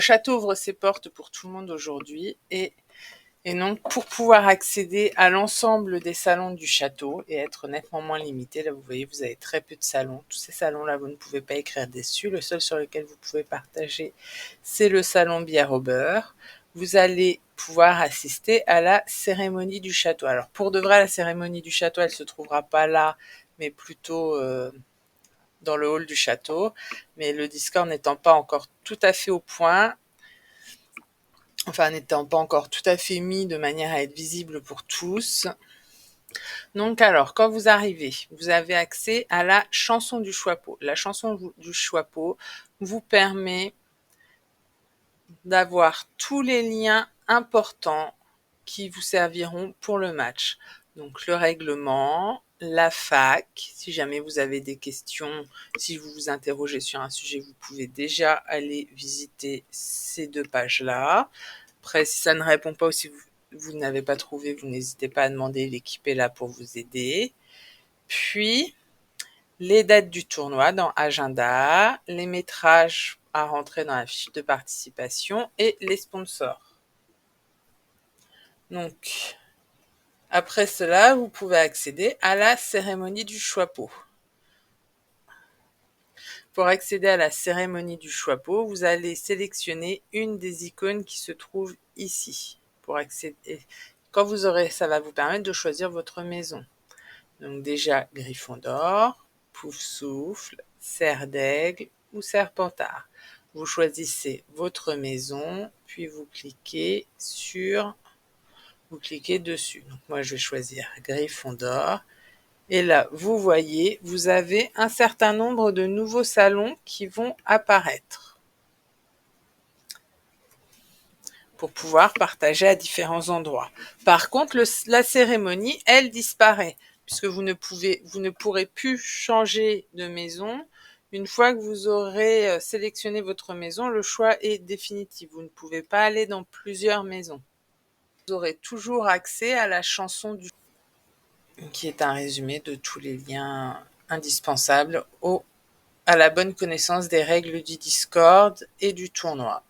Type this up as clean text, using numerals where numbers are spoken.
Le château ouvre ses portes pour tout le monde aujourd'hui et donc pour pouvoir accéder à l'ensemble des salons du château et être nettement moins limité, là vous voyez vous avez très peu de salons, tous ces salons là vous ne pouvez pas écrire dessus, le seul sur lequel vous pouvez partager c'est le salon bière au beurre. Vous allez pouvoir assister à la cérémonie du château. Alors pour de vrai la cérémonie du château elle se trouvera pas là mais plutôt dans le hall du château, mais le Discord n'étant pas encore tout à fait au point, enfin n'étant pas encore tout à fait mis de manière à être visible pour tous. Donc alors, quand vous arrivez, vous avez accès à la chanson du Choixpeau. La chanson du Choixpeau vous permet d'avoir tous les liens importants qui vous serviront pour le match. Donc le règlement, la fac, si jamais vous avez des questions, si vous vous interrogez sur un sujet, vous pouvez déjà aller visiter ces deux pages-là. Après, si ça ne répond pas ou si vous n'avez pas trouvé, vous n'hésitez pas à demander, l'équipe est là pour vous aider. Puis, les dates du tournoi dans Agenda, les métrages à rentrer dans la fiche de participation et les sponsors. Donc, après cela, vous pouvez accéder à la cérémonie du Choixpeau. Pour accéder à la cérémonie du Choixpeau, vous allez sélectionner une des icônes qui se trouve ici. Pour accéder, quand vous aurez, ça va vous permettre de choisir votre maison. Donc déjà, Gryffondor, Poufsouffle, Serre d'Aigle ou Serpentard. Vous choisissez votre maison, puis vous cliquez dessus. Donc moi, je vais choisir Gryffondor. Et là, vous voyez, vous avez un certain nombre de nouveaux salons qui vont apparaître pour pouvoir partager à différents endroits. Par contre, la cérémonie, elle disparaît puisque vous ne pourrez plus changer de maison. Une fois que vous aurez sélectionné votre maison, le choix est définitif. Vous ne pouvez pas aller dans plusieurs maisons. Vous aurez toujours accès à la chanson du qui est un résumé de tous les liens indispensables à la bonne connaissance des règles du Discord et du tournoi.